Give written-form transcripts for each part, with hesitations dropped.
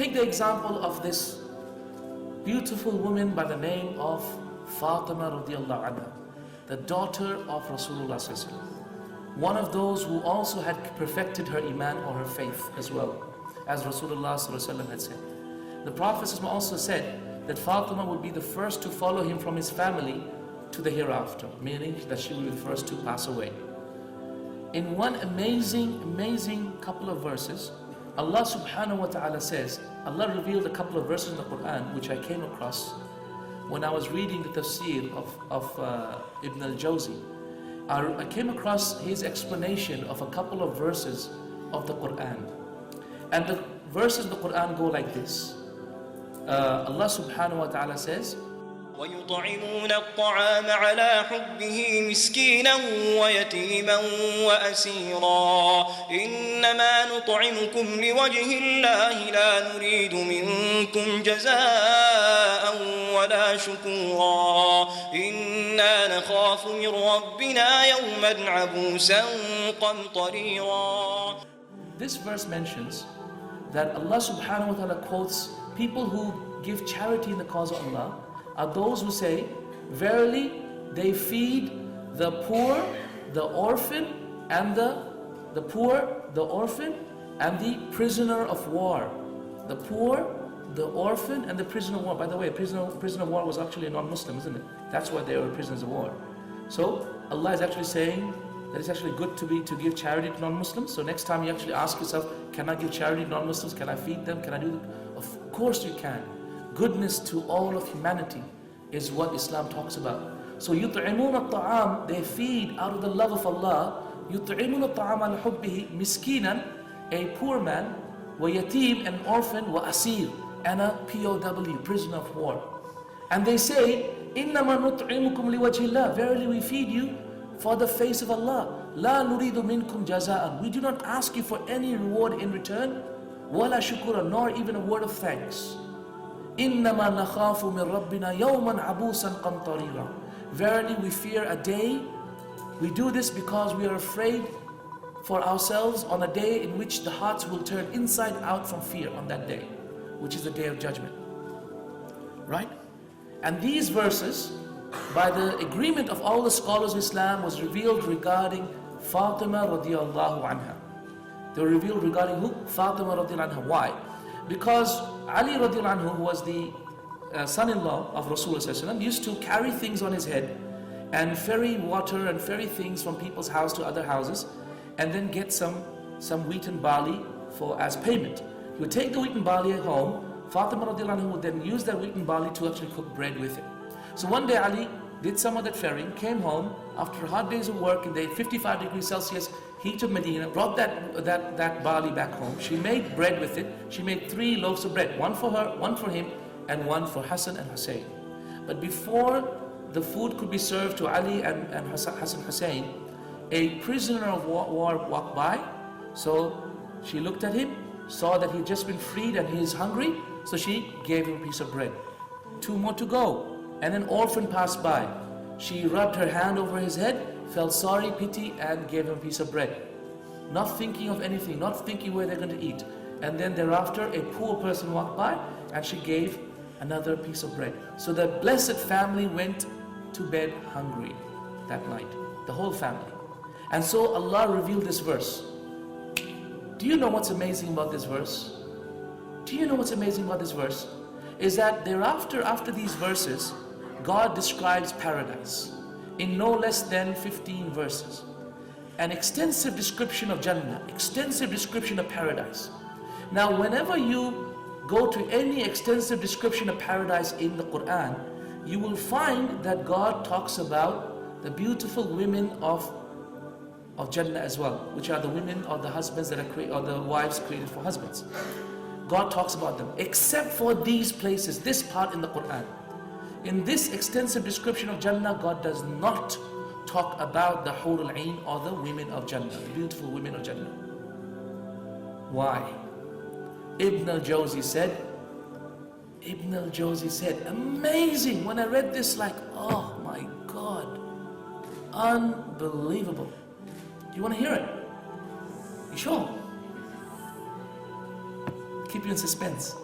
Take the example of this beautiful woman by the name of Fatima radiyAllahu Anha, the daughter of Rasullullah sallallahu alaihi wasallam. One of those who also had perfected her iman or her faith as well, as Rasulullah sallallahu alaihi wasallam had said. The Prophet also said that Fatima would be the first to follow him from his family to the hereafter, meaning that she will be the first to pass away. In one amazing couple of verses, Allah subhanahu wa ta'ala says, Allah revealed a couple of verses in the Quran which I came across when I was reading the tafseer of Ibn al-Jawzih. I came across his explanation of a couple of verses of the Quran. And the verses of the Quran go like this. Allah subhanahu wa ta'ala says, ويطعمون الطعام على حبه مسكينا ويتيما وأسيرا إنما نطعمكم لوجه الله لا نريد منكم جزاء ولا شكورا إنا نخاف من ربنا يوما عبوسا قمطريرا. This verse mentions that Allah subhanahu wa ta'ala quotes people who give charity in the cause of Allah are those who say, verily they feed the poor, the orphan, and the poor, the orphan, and the prisoner of war. The poor, the orphan, and the prisoner of war. By the way, prisoner of war was actually a non-Muslim, isn't it? That's why they were prisoners of war. So Allah is actually saying that it's actually good to give charity to non-Muslims. So next time you actually ask yourself, can I give charity to non-Muslims? Can I feed them? Can I do that? Of course you can. Goodness to all of humanity is what Islam talks about. So يُطْعِمُونَ الطَّعَامِ, they feed out of the love of Allah. يُطْعِمُونَ الطَّعَامَ عَلَى حُبِّهِ مِسْكِينًا, a poor man, وَيَتِيمًا, an orphan, وَأَسِيرًا, and a POW, prisoner of war. And they say, إِنَّمَا نُطْعِمُكُمْ لِوَجْهِ اللَّهِ, verily we feed you for the face of Allah. لَا نُرِيدُ مِنْكُمْ جَزَاءً, we do not ask you for any reward in return, وَلَا شُكُرًا, nor even a word of thanks. إِنَّمَا نَخَافُ مِنْ رَبِّنَا يَوْمًا عَبُوسًا قَمْطَرِيرًا, verily we fear a day. We do this because we are afraid for ourselves on a day in which the hearts will turn inside out from fear on that day, which is the day of judgment. Right? And these verses, by the agreement of all the scholars of Islam, was revealed regarding Fatima radiyAllahu Anha. They were revealed regarding who? Fatima radiyAllahu Anha. Why? Because Ali radiyAllahu Anhu, who was the son-in-law of Rasulullah, used to carry things on his head and ferry water and ferry things from people's house to other houses, and then get some wheat and barley as payment. He would take the wheat and barley at home. Fatima radiyAllahu Anhu would then use that wheat and barley to actually cook bread with it. So one day Ali did some of that ferrying, came home after hard days of work in the 55 degrees Celsius heat of Medina, brought that barley back home. She made bread with it. She made 3 loaves of bread, one for her, one for him, and one for Hassan and Hussein. But before the food could be served to Ali and Hassan Hussein, a prisoner of war walked by. So she looked at him, saw that he'd just been freed and he is hungry, so she gave him a piece of bread. 2 more to go, and an orphan passed by. She rubbed her hand over his head, felt sorry, pity, and gave him a piece of bread. Not thinking of anything, not thinking where they're going to eat. And then thereafter, a poor person walked by, and she gave another piece of bread. So the blessed family went to bed hungry that night, the whole family. And so Allah revealed this verse. Do you know what's amazing about this verse? Do you know what's amazing about this verse? Is that thereafter, after these verses, God describes paradise in no less than 15 verses. An extensive description of Jannah, extensive description of paradise. Now, whenever you go to any extensive description of paradise in the Quran, you will find that God talks about the beautiful women of Jannah as well, which are the women or the husbands that are created, or the wives created for husbands. God talks about them, except for these places, this part in the Quran. In this extensive description of Jannah, God does not talk about the Hur al-Ain or the women of Jannah, the beautiful women of Jannah. Why? Ibn al-Jawzih said, amazing. When I read this, like, oh my God, unbelievable. Do you want to hear it? You sure? Keep you in suspense.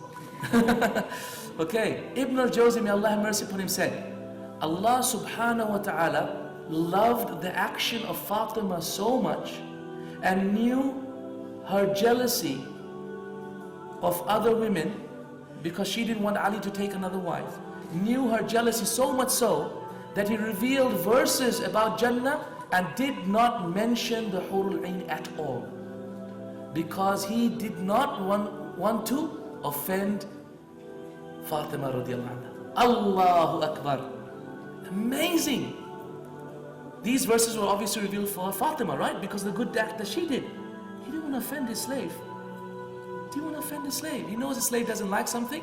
Okay, Ibn al-Jawzih, may Allah have mercy upon him, said, Allah subhanahu wa ta'ala loved the action of Fatima so much and knew her jealousy of other women because she didn't want Ali to take another wife. Knew her jealousy so much so that he revealed verses about Jannah and did not mention the Hurul Ain at all, because he did not want to offend Fatima radiyAllahu anha. Allahu Akbar. Amazing. These verses were obviously revealed for Fatima, right? Because of the good act that she did. He didn't want to offend his slave. He didn't want to offend his slave. He knows his slave doesn't like something.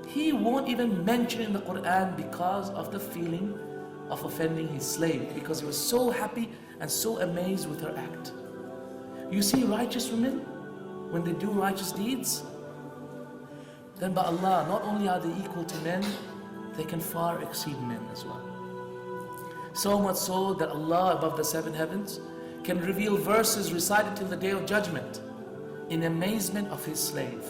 He won't even mention in the Quran because of the feeling of offending his slave, because he was so happy and so amazed with her act. You see, righteous women, when they do righteous deeds, then by Allah, not only are they equal to men, they can far exceed men as well. So much so that Allah above the seven heavens can reveal verses recited till the day of judgment in amazement of his slave,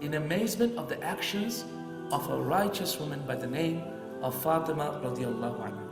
in amazement of the actions of a righteous woman by the name of Fatima radiyAllahu anha.